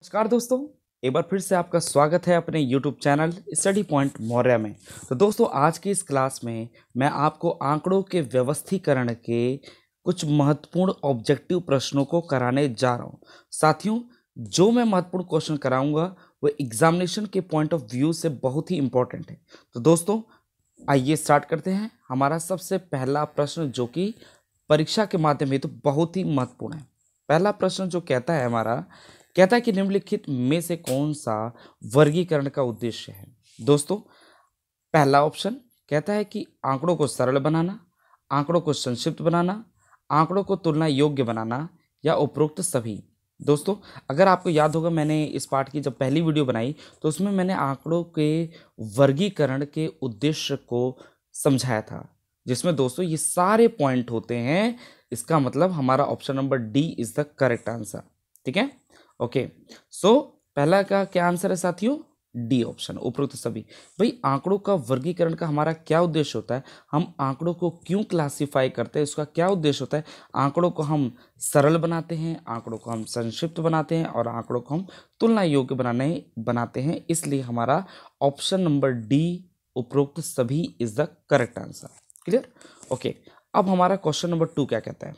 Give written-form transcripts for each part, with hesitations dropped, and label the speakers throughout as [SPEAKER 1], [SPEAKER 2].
[SPEAKER 1] नमस्कार दोस्तों, एक बार फिर से आपका स्वागत है अपने YouTube channel study point Maurya में। तो दोस्तों, आज की इस क्लास में मैं आपको आंकड़ों के व्यवस्थीकरण के कुछ महत्वपूर्ण ऑब्जेक्टिव प्रश्नों को कराने जा रहा हूं। साथियों, जो मैं महत्वपूर्ण क्वेश्चन कराऊंगा वो एग्जामिनेशन के पॉइंट ऑफ व्यू से बहुत ही इंपॉर्टेंट है। तो दोस्तों, आइए स्टार्ट करते हैं। हमारा सबसे पहला प्रश्न जो कि परीक्षा के माध्यम हेतु बहुत ही महत्वपूर्ण है। पहला प्रश्न जो कहता है कहता है कि निम्नलिखित में से कौन सा वर्गीकरण का उद्देश्य है। दोस्तों, पहला ऑप्शन कहता है कि आंकड़ों को सरल बनाना, आंकड़ों को संक्षिप्त बनाना, आंकड़ों को तुलना योग्य बनाना या उपरोक्त सभी। दोस्तों, अगर आपको याद होगा, मैंने इस पाठ की जब पहली वीडियो बनाई तो उसमें मैंने आंकड़ों के वर्गीकरण के उद्देश्य को समझाया था, जिसमें दोस्तों ये सारे पॉइंट होते हैं। इसका मतलब हमारा option number D is the correct answer. ठीक है, ओके। सो पहला का क्या आंसर है साथियों? डी ऑप्शन, उपरोक्त सभी। भाई, आंकड़ों का वर्गीकरण का हमारा क्या उद्देश्य होता है? हम आंकड़ों को क्यों क्लासिफाई करते हैं, उसका क्या उद्देश्य होता है? आंकड़ों को हम सरल बनाते हैं, आंकड़ों को हम संक्षिप्त बनाते हैं और आंकड़ों को हम तुलना योग्य बनाते हैं। इसलिए हमारा ऑप्शन नंबर डी, उपरोक्त सभी, is the correct answer. Clear? Okay. अब हमारा क्वेश्चन नंबर 2 क्या कहता है?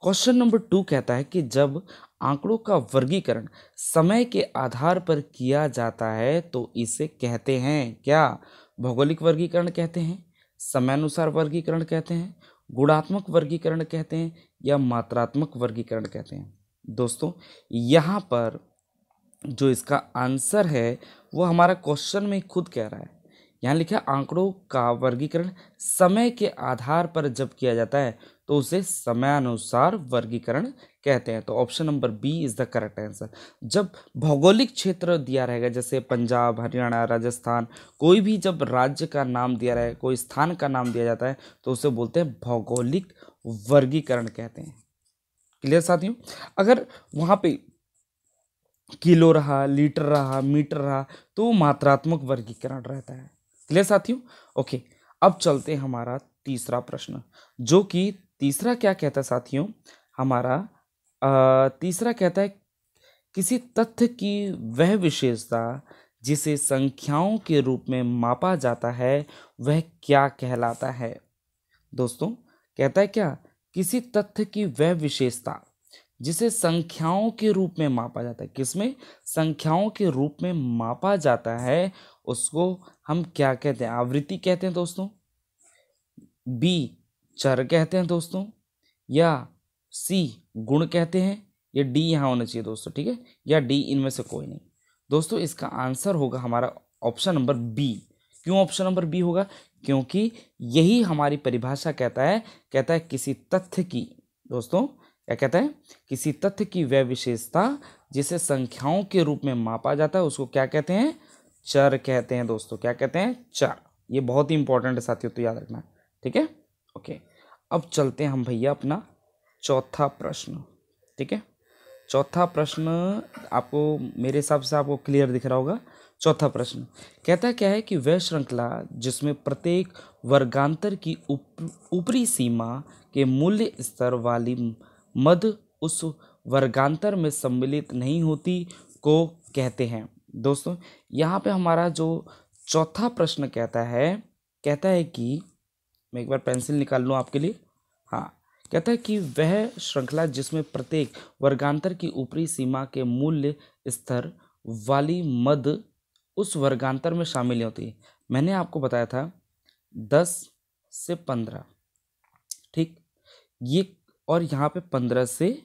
[SPEAKER 1] क्वेश्चन नंबर 2 कहता है कि जब आंकड़ों का वर्गीकरण समय के आधार पर किया जाता है तो इसे कहते हैं क्या? भौगोलिक वर्गीकरण कहते हैं, समयानुसार वर्गीकरण कहते हैं, गुणात्मक वर्गीकरण कहते हैं या मात्रात्मक वर्गीकरण कहते हैं। दोस्तों, यहाँ पर जो इसका आंसर है वो हमारा क्वेश्चन में खुद कह रहा है। यहाँ लिखा है आंकड़ों का वर्गीकरण समय के आधार पर जब किया जाता है तो उसे समयानुसार वर्गीकरण कहते हैं। तो option number B is the correct answer. जब भौगोलिक क्षेत्र दिया रहेगा, जैसे पंजाब, हरियाणा, राजस्थान, कोई भी जब राज्य का नाम दिया रहेगा, कोई स्थान का नाम दिया जाता है तो उसे बोलते हैं भौगोलिक वर्गीकरण कहते हैं। क्लियर साथियों? अगर वहां पे किलो रहा, लीटर रहा, मीटर रहा तो मात्रात्मक वर्गीकरण रहता है। क्लियर साथियों? ओके। अब चलते हैं हमारा तीसरा प्रश्न, जो कि तीसरा क्या कहता है साथियों? हमारा तीसरा कहता है किसी तथ्य की वह विशेषता जिसे संख्याओं के रूप में मापा जाता है वह क्या कहलाता है? दोस्तों, कहता है क्या? किसी तथ्य की वह विशेषता जिसे संख्याओं के रूप में मापा जाता है। किसमें? संख्याओं के रूप में मापा जाता है, उसको हम क्या कहते हैं? आवृत्ति कहते हैं दोस्तों, बी चर कहते हैं दोस्तों, या सी गुण कहते हैं, या डी यहाँ होना चाहिए दोस्तों। ठीक है, या डी, इनमें से कोई नहीं। दोस्तों, इसका आंसर होगा हमारा ऑप्शन नंबर बी। क्यों ऑप्शन नंबर बी होगा? क्योंकि यही हमारी परिभाषा कहता है किसी तथ्य की, दोस्तों क्या कहता है? किसी तथ्य की वह विशेषता जिसे संख्याओं के रूप में मापा जाता है उसको क्या कहते हैं? चर कहते हैं दोस्तों। क्या कहते हैं? चर। ये बहुत ही इंपॉर्टेंट है साथियों, तो याद रखना। ठीक है, ओके। अब चलते हैं हम भैया अपना चौथा प्रश्न। ठीक है, चौथा प्रश्न आपको मेरे हिसाब से आपको क्लियर दिख रहा होगा। चौथा प्रश्न कहता क्या है कि वह श्रृंखला जिसमें प्रत्येक वर्गांतर की ऊपरी सीमा के मूल्य स्तर वाली मद उस वर्गांतर में सम्मिलित नहीं होती को कहते हैं। दोस्तों, यहाँ पे हमारा जो चौथा प्रश्न कहता है कि मैं एक बार पेंसिल निकाल लूँ आपके लिए। हाँ, कहता है कि वह श्रृंखला जिसमें प्रत्येक वर्गांतर की ऊपरी सीमा के मूल्य स्तर वाली मद उस वर्गांतर में शामिल नहीं होती। मैंने आपको बताया था 10 से 15, ठीक, ये, और यहाँ पे 15 से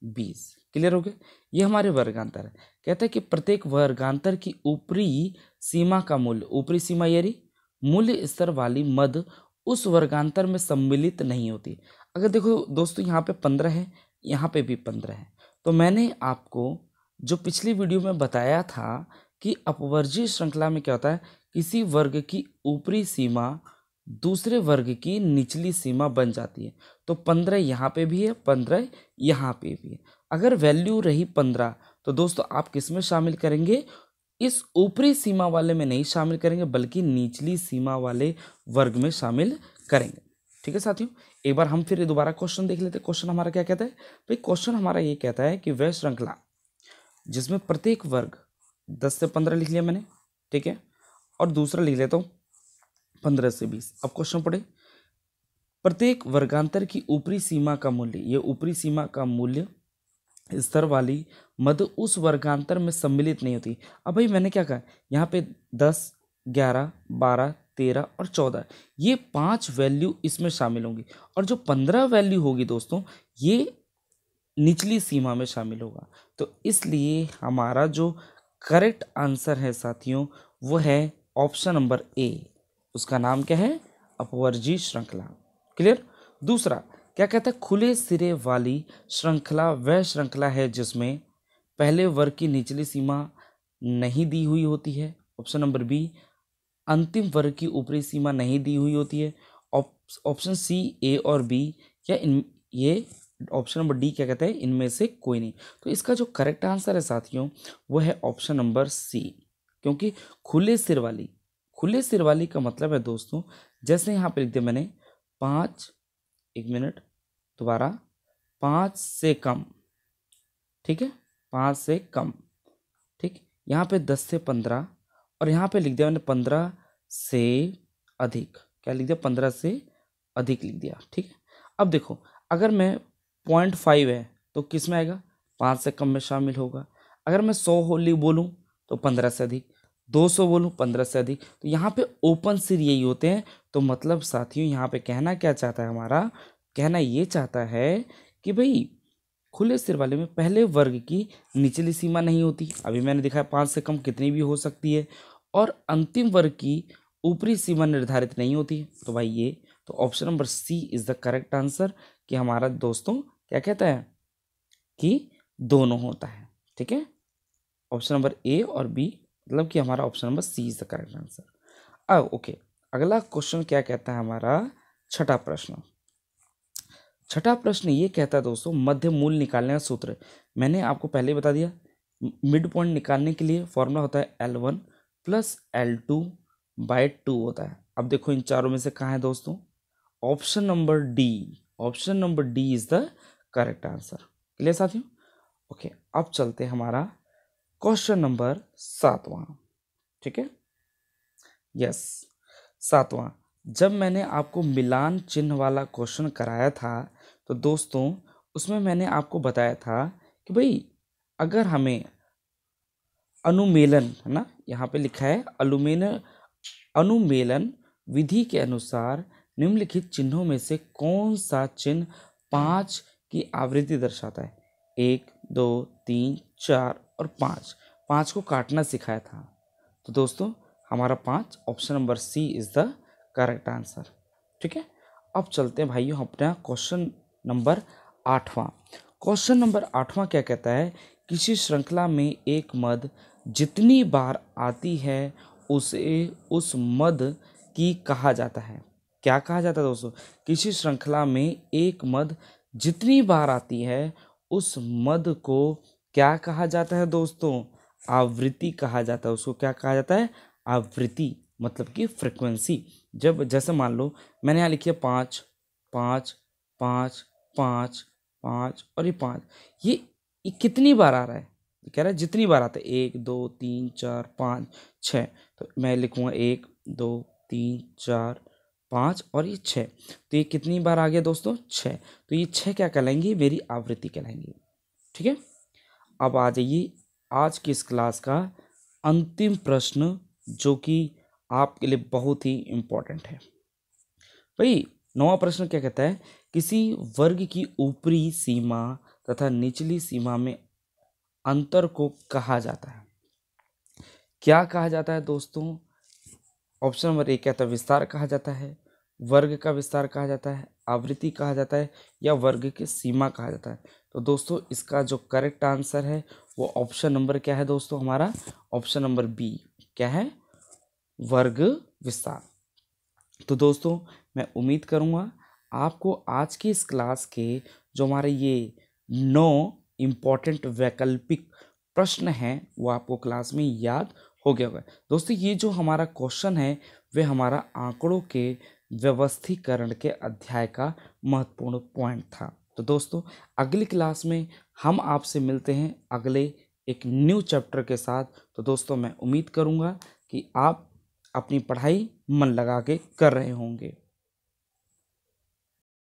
[SPEAKER 1] 20। क्लियर हो गया? ये हमारे वर्गांतर है। कहता है कि प्रत्येक वर्गांतर की ऊपरी सीमा का मूल्य, ऊपरी सीमा यानी मूल्य स्तर वाली मद उस वर्गांतर में सम्मिलित नहीं होती। अगर देखो दोस्तों, यहाँ पे 15 है, यहाँ पे भी 15 है, तो मैंने आपको जो पिछली वीडियो में बताया था कि अपवर्जीय श्रृंखला में क्या होता है, किसी वर्ग की ऊपरी सीमा दूसरे वर्ग की निचली सीमा बन जाती है। तो 15 यहाँ पे भी है, 15 यहाँ पे भी है। अगर वैल्यू रही 15 तो दोस्तों आप किस में शामिल करेंगे? इस ऊपरी सीमा वाले में नहीं शामिल करेंगे, बल्कि निचली सीमा वाले वर्ग में शामिल करेंगे। ठीक है साथियों, एक बार हम फिर दोबारा क्वेश्चन देख लेते हैं। क्वेश्चन हमारा क्या कहता है? भाई, क्वेश्चन हमारा ये कहता है कि वह श्रृंखला जिसमें प्रत्येक वर्ग 10 से 15 लिख लिया मैंने, ठीक है, और दूसरा लिख लेता हूँ 15 से 20। अब क्वेश्चन पढ़े, प्रत्येक वर्गांतर की ऊपरी सीमा का मूल्य, ये ऊपरी सीमा का मूल्य स्तर वाली मद उस वर्गांतर में सम्मिलित नहीं होती। अब भाई मैंने क्या कहा, यहाँ पे 10, 11, 12, 13 और 14 ये 5 वैल्यू इसमें शामिल होंगी, और जो 15 वैल्यू होगी दोस्तों ये निचली सीमा में शामिल होगा। तो इसलिए हमारा जो करेक्ट आंसर है साथियों वो है ऑप्शन नंबर ए, उसका नाम क्या है, अपवर्जी श्रृंखला। क्लियर। दूसरा क्या कहता है, खुले सिरे वाली श्रृंखला वह श्रृंखला है जिसमें पहले वर्ग की निचली सीमा नहीं दी हुई होती है। ऑप्शन नंबर बी, अंतिम वर्ग की ऊपरी सीमा नहीं दी हुई होती है। ऑप्शन सी ए और बी, या इन ये ऑप्शन नंबर डी क्या कहता है, इनमें से कोई नहीं। तो इसका जो करेक्ट आंसर है साथियों वो है ऑप्शन नंबर सी, क्योंकि खुले सिर वाली का मतलब है दोस्तों, जैसे यहाँ पे लिख दिया मैंने 5, 1 मिनट दोबारा, 5 से कम, ठीक है, 5 से कम, ठीक, यहाँ पे 10 से 15, और यहाँ पे लिख दिया मैंने 15 से अधिक, क्या लिख दिया, 15 से अधिक लिख दिया, ठीक है। अब देखो अगर मैं 0.5 है तो किस में आएगा, 5 से कम में शामिल होगा। अगर मैं 100 होली बोलूँ तो 15 से अधिक, 200 बोलूँ 15 से अधिक। तो यहाँ पे ओपन सिर यही होते हैं। तो मतलब साथियों यहाँ पे कहना क्या चाहता है, हमारा कहना ये चाहता है कि भाई खुले सिर वाले में पहले वर्ग की निचली सीमा नहीं होती, अभी मैंने दिखाया 5 से कम कितनी भी हो सकती है, और अंतिम वर्ग की ऊपरी सीमा निर्धारित नहीं होती। तो भाई ये तो option number C is the correct answer, कि हमारा दोस्तों क्या कहता है कि दोनों होता है, ठीक है। ऑप्शन नंबर ए और बी, मतलब कि हमारा option number C is the correct answer. अब ओके, अगला क्वेश्चन क्या कहता है हमारा, छठा प्रश्न ये कहता है दोस्तों, मध्य मूल निकालने का सूत्र। मैंने आपको पहले ही बता दिया, मिड पॉइंट निकालने के लिए फॉर्मूला होता है L1 + L2/2 होता है। अब देखो इन चारों में से कहाँ है दोस्तों, option number D is the correct answer. Clear साथियों। ओके, अब चलते हैं हमारा क्वेश्चन नंबर 7वां, ठीक है, यस 7वां। जब मैंने आपको मिलान चिन्ह वाला क्वेश्चन कराया था तो दोस्तों उसमें मैंने आपको बताया था कि भाई अगर हमें अनुमेलन, है ना, यहाँ पे लिखा है अनुमेलन विधि के अनुसार निम्नलिखित चिन्हों में से कौन सा चिन्ह 5 की आवृत्ति दर्शाता है। 1, 2, 3, 4 और 5 को काटना सिखाया था। तो दोस्तों हमारा 5 option number C is the correct answer, ठीक है। अब चलते हैं भाइयों अपना क्वेश्चन नंबर 8वां। क्वेश्चन नंबर 8वां क्या कहता है, किसी श्रृंखला में एक मद जितनी बार आती है उसे उस मद की कहा जाता है। क्या कहा जाता है दोस्तों, किसी श्रृंखला में एक मद जितनी बार आती है उस मद को क्या कहा जाता है दोस्तों, आवृत्ति कहा जाता है। उसको क्या कहा जाता है, आवृत्ति, मतलब कि फ्रिक्वेंसी। जब जैसे मान लो मैंने यहाँ लिखी है 5, 5, 5, 5, 5 और ये 5, ये कितनी बार आ रहा है, कह रहा है जितनी बार आता है, 1, 2, 3, 4, 5, 6। तो मैं लिखूँगा 1, 2, 3, 4, 5 और ये 6। तो ये कितनी बार आ गया दोस्तों, 6। तो ये 6 क्या कहलाएंगी, मेरी आवृत्ति कहलाएंगी, ठीक है। अब आ जाइए आज की इस क्लास का अंतिम प्रश्न, जो कि आपके लिए बहुत ही इम्पोर्टेंट है। भाई 9वां प्रश्न क्या कहता है, किसी वर्ग की ऊपरी सीमा तथा निचली सीमा में अंतर को कहा जाता है। क्या कहा जाता है दोस्तों, ऑप्शन नंबर ए कहता है विस्तार कहा जाता है, वर्ग का विस्तार कहा जाता है, आवृत्ति कहा जाता है, या वर्ग की सीमा कहा जाता है। तो दोस्तों इसका जो करेक्ट आंसर है वो ऑप्शन नंबर क्या है दोस्तों, हमारा ऑप्शन नंबर बी क्या है, वर्ग विस्तार। तो दोस्तों मैं उम्मीद करूँगा आपको आज की इस क्लास के जो हमारे ये 9 इम्पॉर्टेंट वैकल्पिक प्रश्न हैं वो आपको क्लास में याद हो गया होगा। दोस्तों ये जो हमारा क्वेश्चन है वह हमारा आंकड़ों के व्यवस्थीकरण के अध्याय का महत्वपूर्ण पॉइंट था। तो दोस्तों अगली क्लास में हम आपसे मिलते हैं अगले एक न्यू चैप्टर के साथ। तो दोस्तों मैं उम्मीद करूँगा कि आप अपनी पढ़ाई मन लगा के कर रहे होंगे।